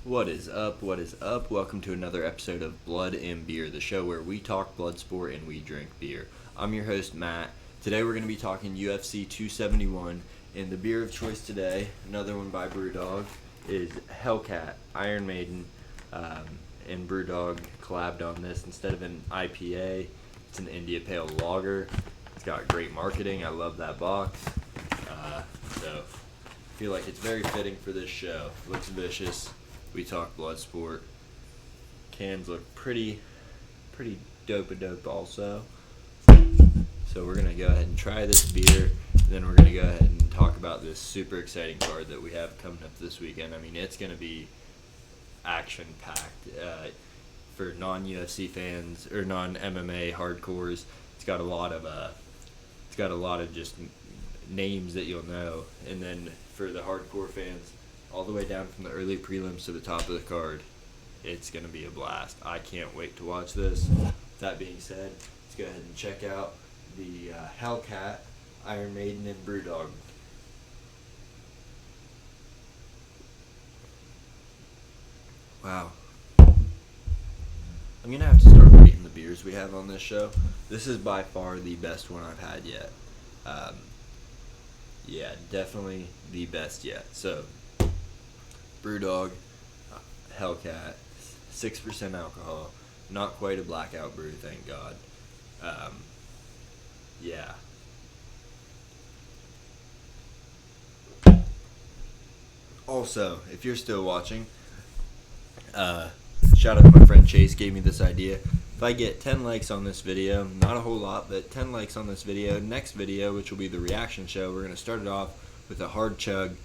What is up? What is up? Welcome to another episode of Blood and Beer, the show where we talk blood sport and we drink beer. I'm your host, Matt. Today we're going to be talking UFC 271, and the beer of choice today, another one by Brewdog, is Hellcat Iron Maiden. And Brewdog collabed on this. Instead of an IPA, it's an India Pale Lager. It's got great marketing. I love that box. So I feel like it's very fitting for this show. Looks vicious. We talk blood sport. Cans look pretty dope also. So we're gonna go ahead and try this beer. Then we're gonna go ahead and talk about this super exciting card that we have coming up this weekend. I mean, it's gonna be action packed for non-UFC fans or non-MMA hardcores. It's got a lot of just names that you'll know, and then for the hardcore fans, all the way down from the early prelims to the top of the card, it's going to be a blast. I can't wait to watch this. With that being said, let's go ahead and check out the Hellcat, Iron Maiden, and Brewdog. Wow. I'm going to have to start rating the beers we have on this show. This is by far the best one I've had yet. Yeah, definitely the best yet. So, Brewdog, Hellcat, 6% alcohol. Not quite a blackout brew, thank God. Yeah. Also, if you're still watching, shout out to my friend Chase, gave me this idea. If I get 10 likes on this video, not a whole lot, but 10 likes on this video, next video, which will be the reaction show, we're going to start it off with a hard chug,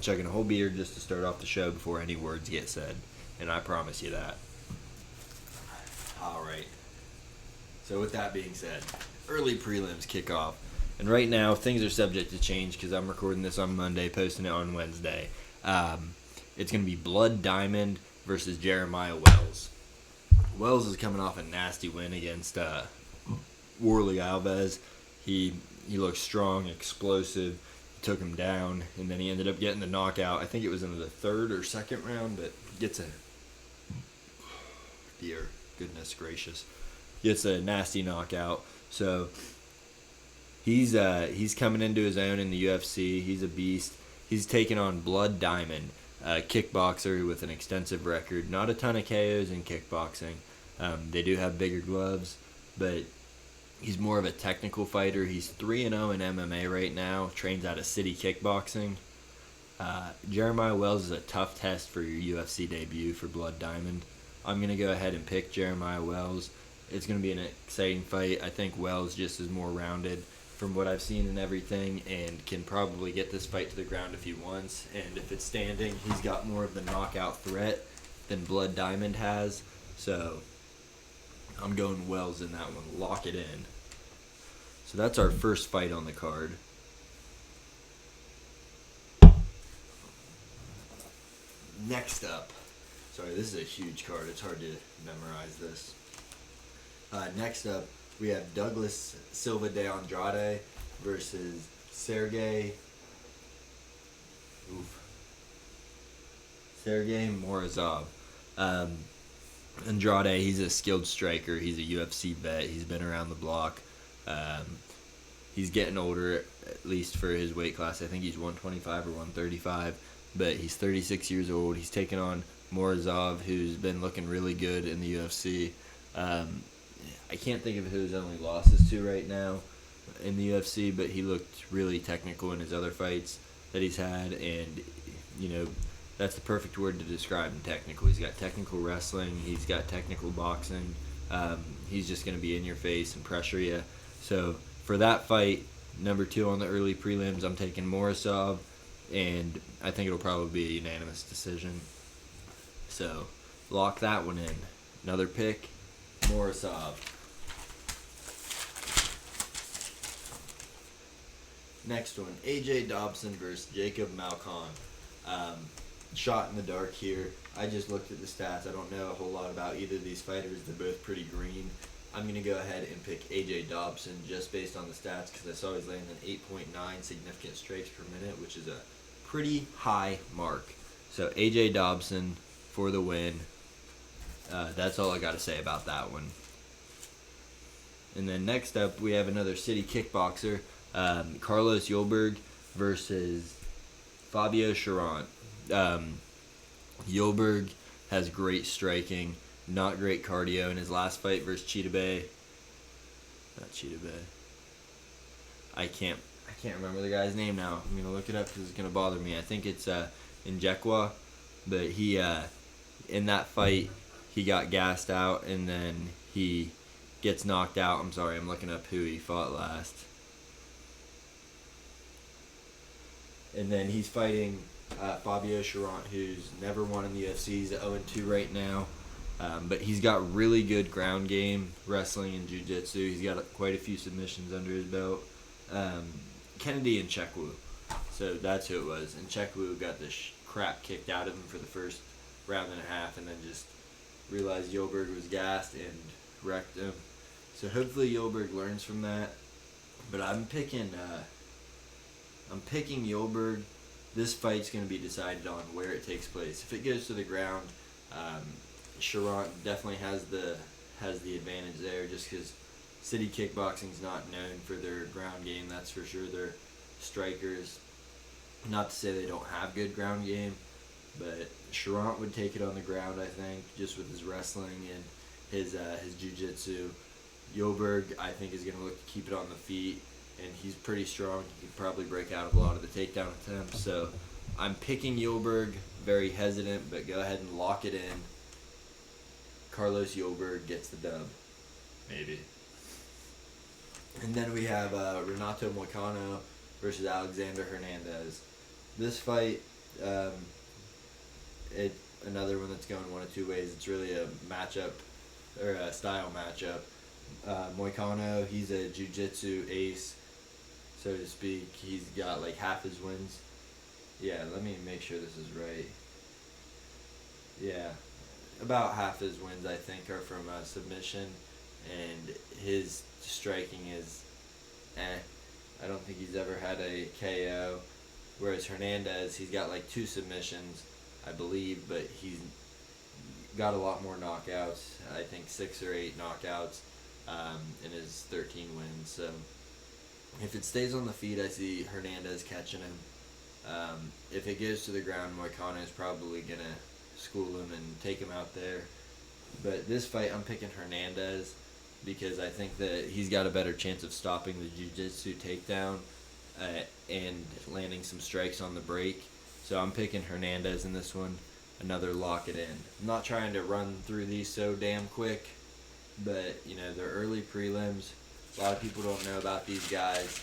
chugging a whole beer just to start off the show before any words get said. And I promise you that. Alright. So with that being said, early prelims kick off. And right now, things are subject to change because I'm recording this on Monday, posting it on Wednesday. It's going to be Blood Diamond versus Jeremiah Wells. Wells is coming off a nasty win against Warley Alves. He looked strong, explosive, took him down, and then he ended up getting the knockout. I think it was in the third or second round, but gets a beer. Goodness gracious, gets a nasty knockout. So he's coming into his own in the UFC. He's a beast. He's taking on Blood Diamond, a kickboxer with an extensive record. Not a ton of KOs in kickboxing. They do have bigger gloves, but he's more of a technical fighter. He's 3-0 in MMA right now. Trains out of City Kickboxing. Jeremiah Wells is a tough test for your UFC debut for Blood Diamond. I'm going to go ahead and pick Jeremiah Wells. It's going to be an exciting fight. I think Wells just is more rounded from what I've seen and everything, and can probably get this fight to the ground if he wants. And if it's standing, he's got more of the knockout threat than Blood Diamond has. So I'm going Wells in that one. Lock it in. So that's our first fight on the card. Next up. Sorry, this is a huge card. It's hard to memorize this. Next up, we have Douglas Silva de Andrade versus Sergey Morozov. Andrade, he's a skilled striker. He's a UFC vet. He's been around the block. He's getting older, at least for his weight class. I think he's 125 or 135, but he's 36 years old. He's taking on Morozov, who's been looking really good in the UFC. I can't think of who his only losses to right now in the UFC, but he looked really technical in his other fights that he's had, and that's the perfect word to describe him, technical. He's got technical wrestling, he's got technical boxing. He's just going to be in your face and pressure you. So for that fight, number 2 on the early prelims, I'm taking Morozov, and I think it'll probably be a unanimous decision. So lock that one in. Another pick, Morozov. Next one, AJ Dobson versus Jacob Malcon. Shot in the dark here. I just looked at the stats. I don't know a whole lot about either of these fighters. They're both pretty green. I'm going to go ahead and pick AJ Dobson just based on the stats because I saw he's landing 8.9 significant strikes per minute, which is a pretty high mark. So AJ Dobson, for the win. That's all I got to say about that one. And then next up, we have another city kickboxer, Carlos Yolberg versus Fabio Charant. Yolberg has great striking, not great cardio. In his last fight versus I can't remember the guy's name now. I'm gonna look it up because it's gonna bother me. I think it's Injekwa, but he in that fight he got gassed out and then he gets knocked out. I'm sorry, I'm looking up who he fought last. And then he's fighting Fabio Charant, who's never won in the UFC. He's 0-2 right now. But he's got really good ground game, wrestling and jiu-jitsu. He's got quite a few submissions under his belt. Kennedy and Nchekwu. So that's who it was. And Nchekwu got the crap kicked out of him for the first round and a half and then just realized Yolberg was gassed and wrecked him. So hopefully Yolberg learns from that. But I'm picking Yolberg. This fight's going to be decided on where it takes place. If it goes to the ground, Charant definitely has the advantage there, just because city kickboxing's not known for their ground game. That's for sure. They're strikers. Not to say they don't have good ground game, but Charant would take it on the ground, I think, just with his wrestling and his jiu-jitsu. Yolberg, I think, is going to look to keep it on the feet, and he's pretty strong. He could probably break out of a lot of the takedown attempts. So I'm picking Yolberg, very hesitant, but go ahead and lock it in. Carlos Yolberg gets the dub. Maybe. And then we have Renato Moicano versus Alexander Hernandez. This fight, another one that's going one of two ways. It's really a matchup, or a style matchup. Moicano, he's a jiu-jitsu ace, so to speak. He's got like half his wins. Yeah, let me make sure this is right. Yeah, about half his wins, I think, are from submission, and his striking is I don't think he's ever had a KO, whereas Hernandez, he's got like 2 submissions, I believe, but he's got a lot more knockouts. I think 6 or 8 knockouts in his 13 wins. So if it stays on the feet, I see Hernandez catching him. If it goes to the ground, Moicano is probably going to school him and take him out there. But this fight, I'm picking Hernandez because I think that he's got a better chance of stopping the jiu-jitsu takedown and landing some strikes on the break. So I'm picking Hernandez in this one. Another lock it in. I'm not trying to run through these so damn quick, but, you know, they're early prelims. A lot of people don't know about these guys.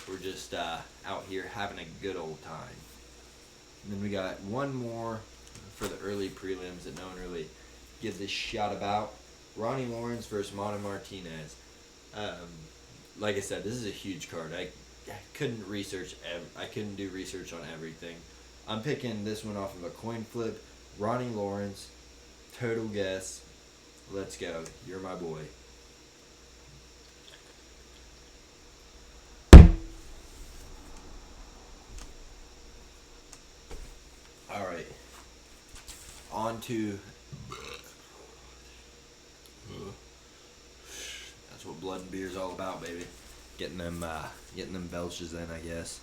We're just out here having a good old time. And then we got one more for the early prelims that no one really gives a shot about. Ronnie Lawrence versus Mana Martinez. Like I said, this is a huge card. I couldn't do research on everything. I'm picking this one off of a coin flip. Ronnie Lawrence, total guess. Let's go. You're my boy. All right. On to. That's what blood and beer is all about, baby. Getting them belches in, I guess.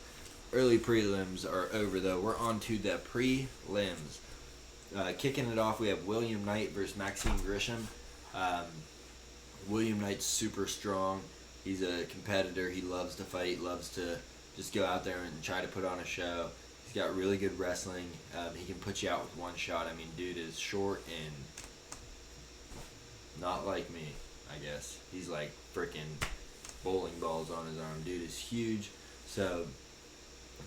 Early prelims are over, though. We're on to the prelims. Kicking it off, we have William Knight versus Maxime Grisham. William Knight's super strong. He's a competitor. He loves to fight, loves to just go out there and try to put on a show. He's got really good wrestling. He can put you out with one shot. I mean, dude is short and not like me, I guess. He's like freaking bowling balls on his arm. Dude is huge. So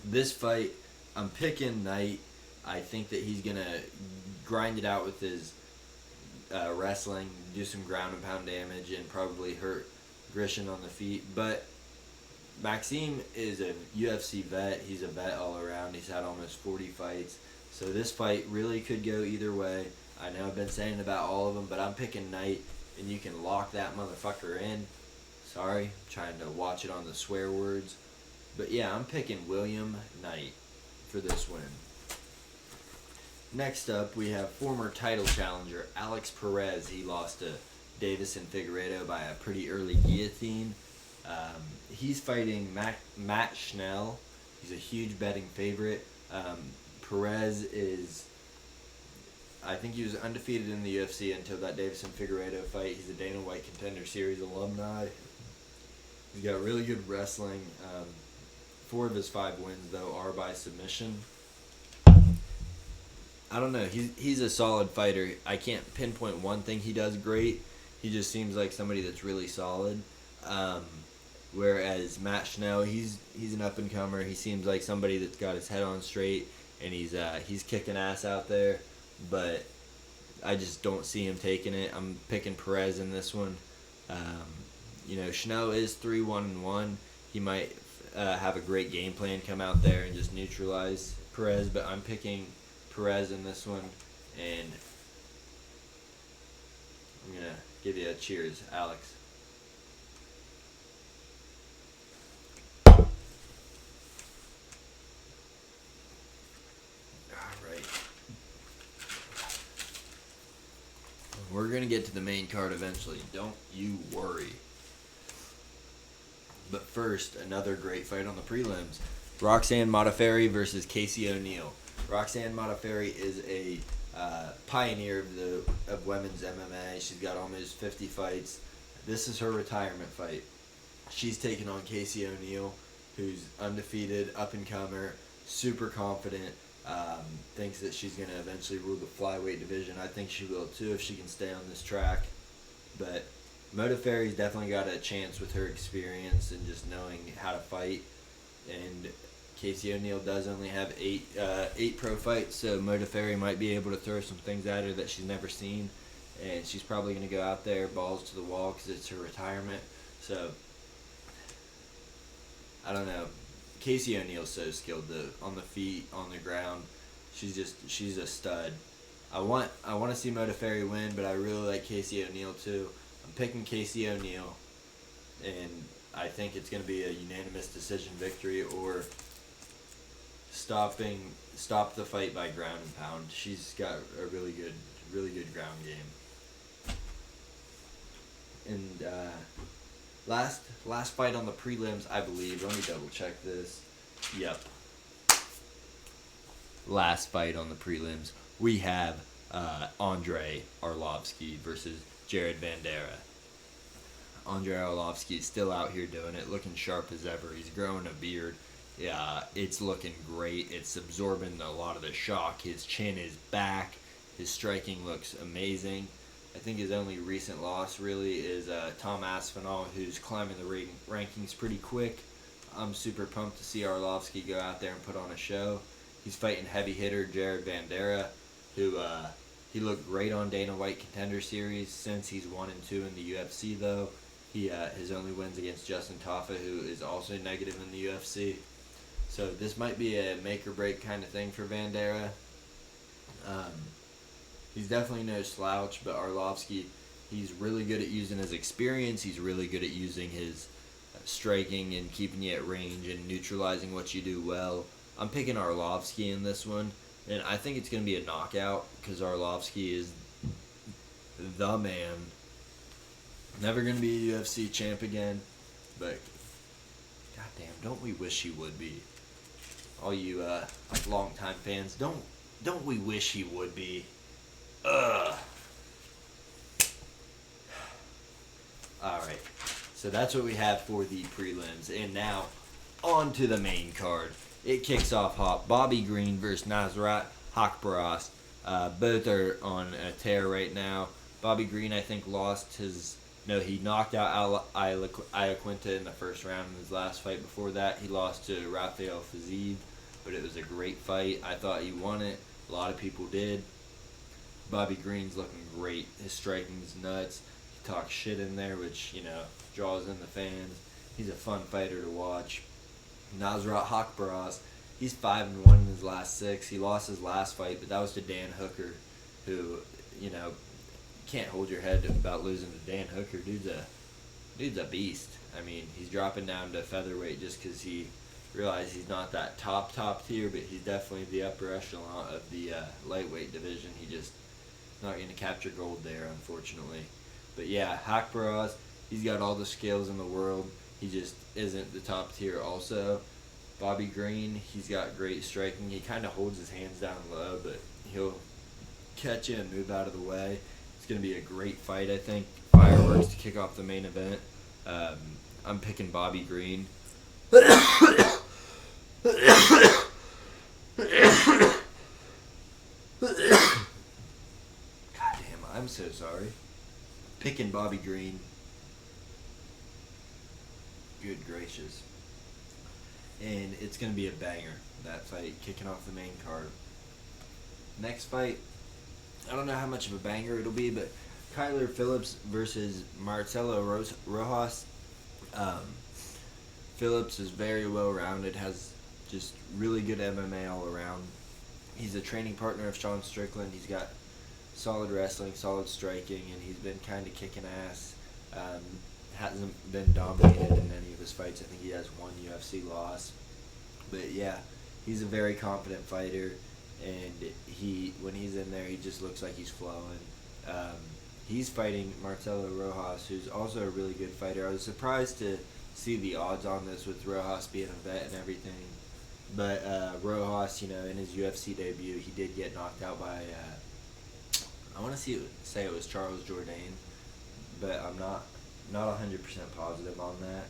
this fight, I'm picking Knight. I think that he's going to grind it out with his wrestling, do some ground and pound damage, and probably hurt Grisham on the feet. But Maxime is a UFC vet. He's a vet all around. He's had almost 40 fights. So this fight really could go either way. I know I've been saying about all of them, but I'm picking Knight, and you can lock that motherfucker in. Sorry, I'm trying to watch it on the swear words. But yeah, I'm picking William Knight for this win. Next up, we have former title challenger Alex Perez. He lost to Davison Figueiredo by a pretty early guillotine. He's fighting Matt Schnell. He's a huge betting favorite. Perez is, I think he was undefeated in the UFC until that Davison Figueiredo fight. He's a Dana White Contender Series alumni. He's got really good wrestling. 4 of his 5 wins, though, are by submission. I don't know. He's a solid fighter. I can't pinpoint one thing he does great. He just seems like somebody that's really solid. Whereas Matt Schnell, he's an up and comer. He seems like somebody that's got his head on straight, and he's kicking ass out there. But I just don't see him taking it. I'm picking Perez in this one. Schnell is 3-1-1. He might have a great game plan, come out there and just neutralize Perez. But I'm picking Perez in this one, and I'm gonna give you a cheers, Alex. Alright. We're gonna get to the main card eventually, don't you worry. But first, another great fight on the prelims. Roxanne Modafferi versus Casey O'Neill. Roxanne Modafferi is a pioneer of women's MMA. She's got almost 50 fights. This is her retirement fight. She's taking on Casey O'Neill, who's undefeated, up-and-comer, super confident, thinks that she's going to eventually rule the flyweight division. I think she will too if she can stay on this track. But Modafferi's definitely got a chance with her experience and just knowing how to fight. And Casey O'Neill does only have eight pro fights, so Modafferi might be able to throw some things at her that she's never seen. And she's probably going to go out there balls to the wall because it's her retirement. So, I don't know. Casey O'Neill's so skilled on the feet, on the ground. She's a stud. I want to see Modafferi win, but I really like Casey O'Neill too. I'm picking Casey O'Neill, and I think it's going to be a unanimous decision victory or stop the fight by ground and pound. She's got a really good ground game. And last fight on the prelims, I believe. Let me double check this. Yep. Last fight on the prelims, we have Andrei Arlovski versus Jared Vanderaa. Andrei Arlovski is still out here doing it, looking sharp as ever. He's growing a beard. Yeah, it's looking great. It's absorbing a lot of the shock. His chin is back. His striking looks amazing. I think his only recent loss really is Tom Aspinall, who's climbing the rankings pretty quick. I'm super pumped to see Arlovski go out there and put on a show. He's fighting heavy hitter Jared Vanderaa, who he looked great on Dana White Contender Series since he's 1-2 in the UFC though. His only wins against Justin Taffa, who is also negative in the UFC. So this might be a make or break kind of thing for Vanderaa. He's definitely no slouch, but Arlovski, he's really good at using his experience. He's really good at using his striking and keeping you at range and neutralizing what you do well. I'm picking Arlovski in this one, and I think it's going to be a knockout because Arlovski is the man. Never going to be a UFC champ again, but goddamn, don't we wish he would be? All you longtime fans, don't we wish he would be? Ugh. Alright, so that's what we have for the prelims. And now, on to the main card. It kicks off hot. Bobby Green versus Nasrat Haqparast. Both are on a tear right now. Bobby Green, I think, he knocked out Iaquinta in the first round in his last fight. Before that, he lost to Rafael Fiziev, but it was a great fight. I thought he won it. A lot of people did. Bobby Green's looking great. His striking's nuts. He talks shit in there, which, draws in the fans. He's a fun fighter to watch. Nasrat Haqparast, he's 5-1 in his last 6. He lost his last fight, but that was to Dan Hooker, who, can't hold your head about losing to Dan Hooker. Dude's a beast. I mean, he's dropping down to featherweight just because he realize he's not that top tier, but he's definitely the upper echelon of the lightweight division. He just not going to capture gold there, unfortunately. But yeah, Haqparast, he's got all the skills in the world. He just isn't the top tier also. Bobby Green, he's got great striking. He kind of holds his hands down low, but he'll catch you and move out of the way. It's going to be a great fight, I think. Fireworks to kick off the main event. I'm picking Bobby Green. God damn, I'm so sorry. Picking Bobby Green. Good gracious. And it's going to be a banger, that fight, kicking off the main card. Next fight, I don't know how much of a banger it'll be, but Kyler Phillips versus Marcelo Rojas. Phillips is very well-rounded, has just really good MMA all around. He's a training partner of Sean Strickland. He's got solid wrestling, solid striking, and he's been kind of kicking ass. Hasn't been dominated in any of his fights. I think he has one UFC loss. But yeah, he's a very competent fighter, and when he's in there, he just looks like he's flowing. He's fighting Marcelo Rojas, who's also a really good fighter. I was surprised to see the odds on this with Rojas being a vet and everything. But Rojas, in his UFC debut, he did get knocked out by, I want to say it was Charles Jourdain, but I'm not 100% positive on that.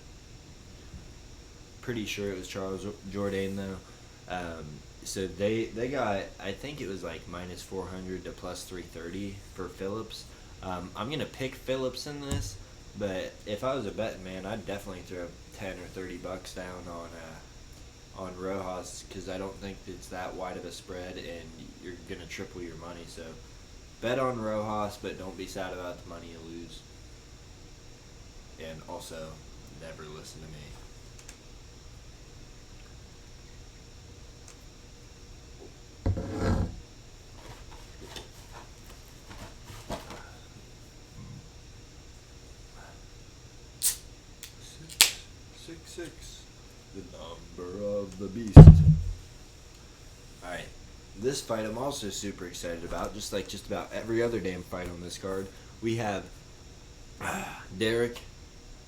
Pretty sure it was Charles Jourdain though. So they got, I think it was like minus 400 to plus 330 for Phillips. I'm gonna pick Phillips in this, but if I was a betting man, I'd definitely throw 10 or $30 down on Rojas, because I don't think it's that wide of a spread, and you're gonna triple your money. So bet on Rojas, but don't be sad about the money you lose. And also, never listen to me. Six. The number of the beast. Alright. This fight I'm also super excited about, just like just about every other damn fight on this card. We have Derek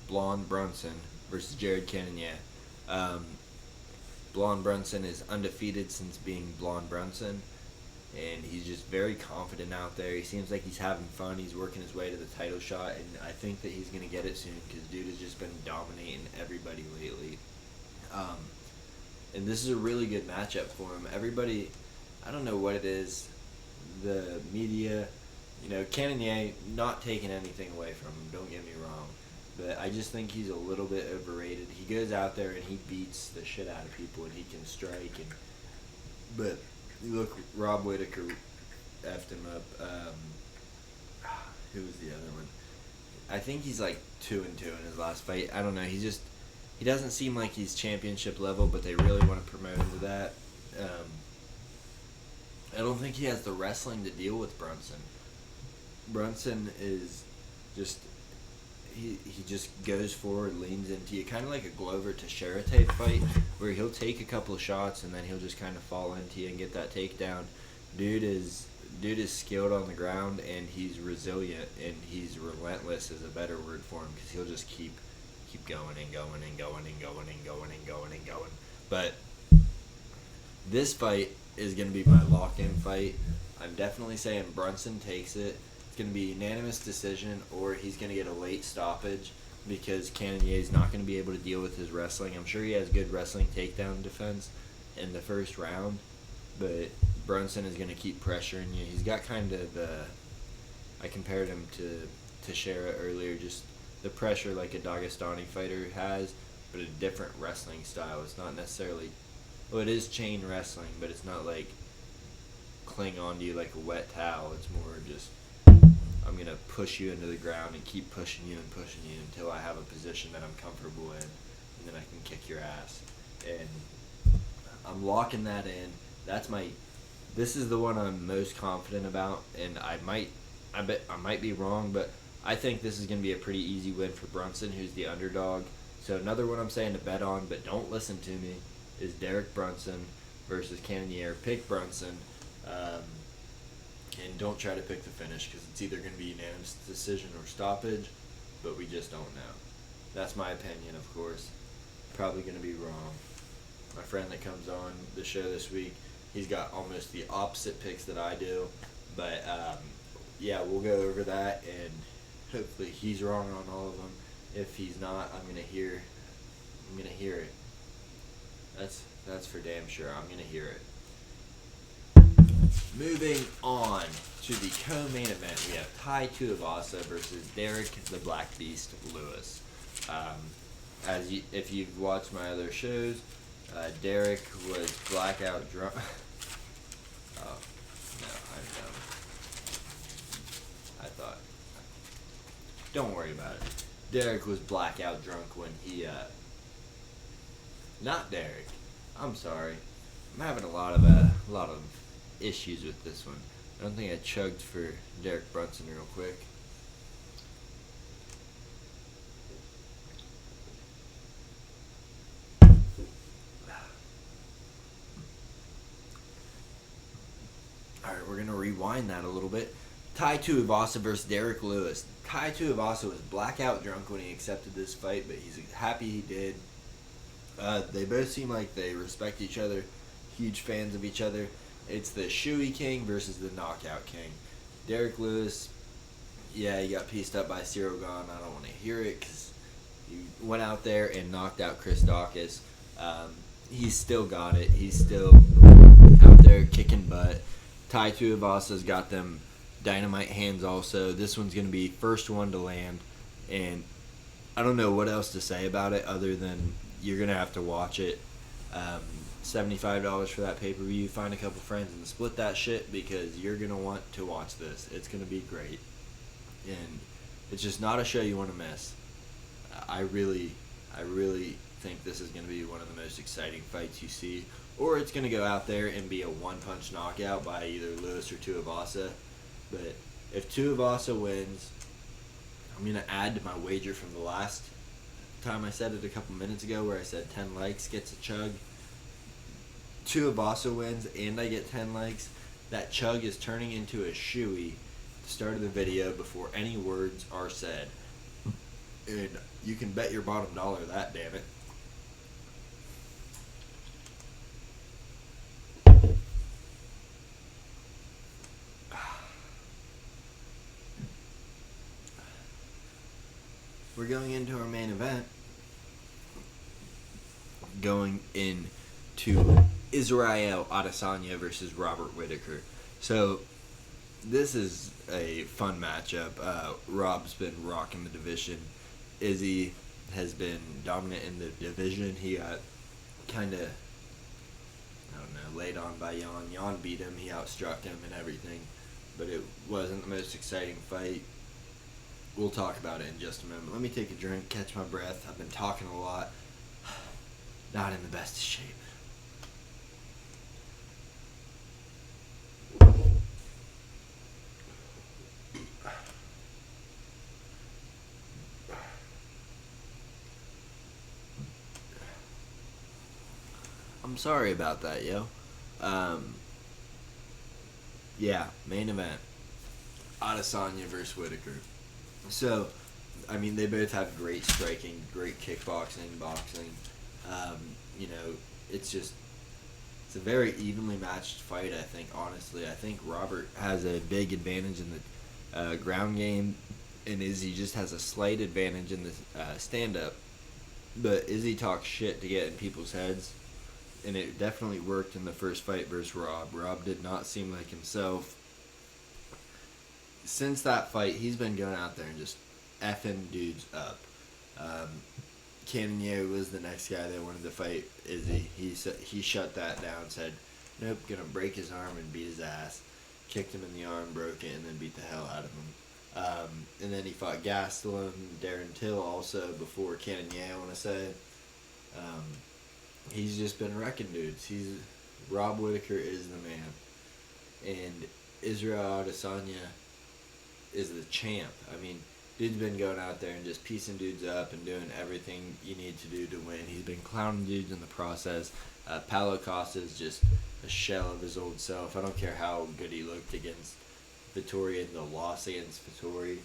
Blonde Brunson versus Jared Cannonier. Blonde Brunson is undefeated since being Blonde Brunson, and he's just very confident out there. He seems like he's having fun. He's working his way to the title shot, and I think that he's going to get it soon, because dude has just been dominating everybody lately. And this is a really good matchup for him. Everybody, I don't know what it is, the media, Cannonier, not taking anything away from him, don't get me wrong, but I just think he's a little bit overrated. He goes out there and he beats the shit out of people, and he can strike, but you look, Rob Whittaker effed him up. Who was the other one? I think he's like 2-2 in his last fight. I don't know. He doesn't seem like he's championship level, but they really want to promote him to that. I don't think he has the wrestling to deal with Brunson. Brunson is just, he just goes forward, leans into you, kind of like a Glover Teixeira type fight, where he'll take a couple of shots and then he'll just kind of fall into you and get that takedown. Dude is skilled on the ground, and he's resilient, and he's relentless is a better word for him, because he'll just keep going and going and going and going and going and going and going. But this fight is going to be my lock-in fight. I'm definitely saying Brunson takes it. It's going to be unanimous decision, or he's going to get a late stoppage, because Cannonier is not going to be able to deal with his wrestling. I'm sure he has good wrestling takedown defense in the first round, but Brunson is going to keep pressuring you. He's got kind of I compared him to Teixeira earlier, just the pressure like a Dagestani fighter has, but a different wrestling style. It's not necessarily, well, it is chain wrestling, but it's not like cling onto you like a wet towel. It's more just, I'm going to push you into the ground and keep pushing you until I have a position that I'm comfortable in, and then I can kick your ass. And I'm locking that in. This is the one I'm most confident about, and I bet I might be wrong, but I think this is going to be a pretty easy win for Brunson, who's the underdog. So another one I'm saying to bet on, but don't listen to me. is Derek Brunson versus Cannonier. Pick Brunson. And don't try to pick the finish because it's either going to be unanimous decision or stoppage, but we just don't know. That's my opinion, of course. Probably going to be wrong. My friend that comes on the show this week, he's got almost the opposite picks that I do. But, yeah, we'll go over that, and hopefully he's wrong on all of them. If he's not, I'm going to hear it. That's for damn sure. I'm going to hear it. Moving on to the co-main event, we have Tai Tuivasa versus Derek the Black Beast Lewis. If you've watched my other shows, Derek was blackout drunk. Oh no, I'm dumb. I thought. Don't worry about it. Derek was blackout drunk when he. Not Derek. I'm sorry. I'm having a lot of issues with this one. I don't think I chugged for Derek Brunson real quick. Alright, we're going to rewind that a little bit. Tai Tuivasa versus Derek Lewis. Tai Tuivasa was blackout drunk when he accepted this fight, but he's happy he did. They both seem like they respect each other, huge fans of each other. It's the Shoey King versus the Knockout King. Derek Lewis, yeah, he got pieced up by Cyril Gahn. I don't want to hear it because he went out there and knocked out Chris Dawkins. He's still got it. He's still out there kicking butt. Tai Tuivasa's got them dynamite hands also. This one's going to be first one to land. And I don't know what else to say about it other than you're going to have to watch it. $75 for that pay-per-view. Find a couple friends and split that shit because you're going to want to watch this. It's going to be great. And it's just not a show you want to miss. I really think this is going to be one of the most exciting fights you see. Or it's going to go out there and be a one-punch knockout by either Lewis or Tuivasa. But if Tuivasa wins, I'm going to add to my wager from the last time I said it a couple minutes ago where I said 10 likes gets a chug. Tuivasa wins and I get 10 likes. That chug is turning into a shoey at the start of the video before any words are said. And you can bet your bottom dollar that, damn it. We're going into our main event. Going into Israel Adesanya versus Robert Whittaker. So this is a fun matchup. Rob's been rocking the division. Izzy has been dominant in the division. He got kind of, laid on by Jan. Jan beat him. He outstruck him and everything. But it wasn't the most exciting fight. We'll talk about it in just a moment. Let me take a drink, catch my breath. I've been talking a lot. Not in the best of shape. I'm sorry about that, yo. Yeah, main event. Adesanya versus Whittaker. So, they both have great striking, great kickboxing, boxing. It's a very evenly matched fight, I think, honestly. I think Robert has a big advantage in the ground game, and Izzy just has a slight advantage in the stand-up. But Izzy talks shit to get in people's heads, and it definitely worked in the first fight versus Rob. Rob did not seem like himself. Since that fight, he's been going out there and just effing dudes up. Cannonier was the next guy that wanted to fight Izzy. He shut that down, said, nope, gonna break his arm and beat his ass. Kicked him in the arm, broke it, and then beat the hell out of him. And then he fought Gastelum, Darren Till also before Cannonier, I want to say. He's just been wrecking dudes. Rob Whittaker is the man. And Israel Adesanya is the champ. Dude's been going out there and just piecing dudes up and doing everything you need to do to win. He's been clowning dudes in the process. Paulo Costa is just a shell of his old self. I don't care how good he looked against Vettori in the loss against Vettori.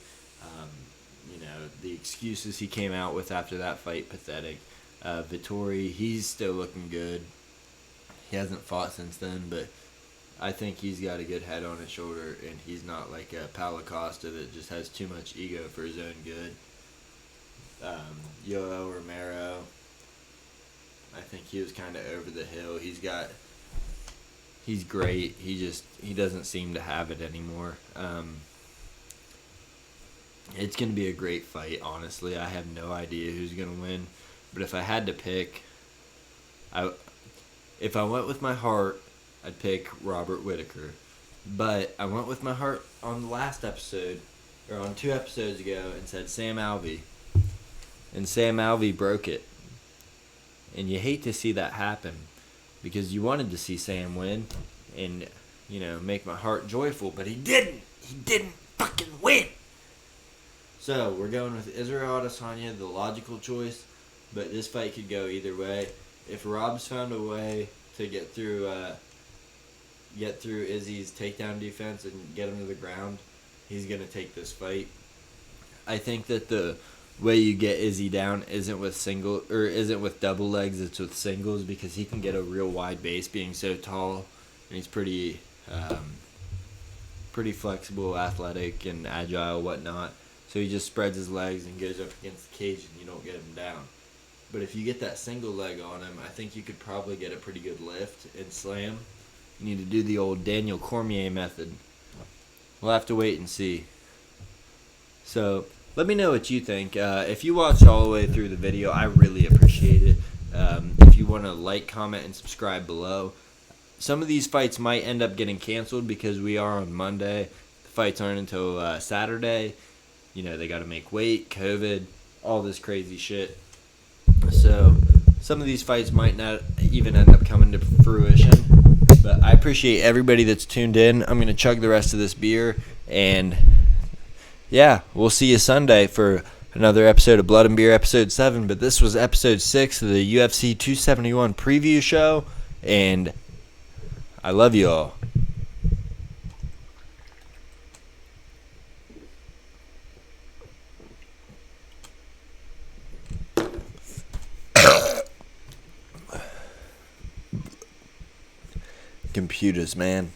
The excuses he came out with after that fight, pathetic. Vettori, he's still looking good. He hasn't fought since then, but I think he's got a good head on his shoulder, and he's not like a Paulo Costa that just has too much ego for his own good. Yoel Romero, I think he was kind of over the hill. He's great. He doesn't seem to have it anymore. It's going to be a great fight, honestly. I have no idea who's going to win. But if I had to pick, if I went with my heart, I'd pick Robert Whittaker. But I went with my heart on the last episode, or on 2 episodes ago, and said Sam Alvey. And Sam Alvey broke it. And you hate to see that happen, because you wanted to see Sam win and, make my heart joyful, but he didn't. He didn't fucking win. So, we're going with Israel Adesanya, the logical choice, but this fight could go either way. If Rob's found a way to get through Izzy's takedown defense and get him to the ground, he's going to take this fight. I think that the way you get Izzy down isn't with double legs, it's with singles, because he can get a real wide base being so tall, and he's pretty flexible, athletic, and agile, whatnot. So he just spreads his legs and goes up against the cage, and you don't get him down. But if you get that single leg on him, I think you could probably get a pretty good lift and slam. You need to do the old Daniel Cormier method. We'll have to wait and see. So, let me know what you think. If you watched all the way through the video, I really appreciate it. If you want to like, comment, and subscribe below. Some of these fights might end up getting canceled because we are on Monday. The fights aren't until Saturday. They got to make weight, COVID, all this crazy shit. So, some of these fights might not even end up coming to fruition. But I appreciate everybody that's tuned in. I'm going to chug the rest of this beer. And, yeah, we'll see you Sunday for another episode of Blood and Beer, episode 7. But this was episode 6 of the UFC 271 preview show. And I love you all. Computers, man.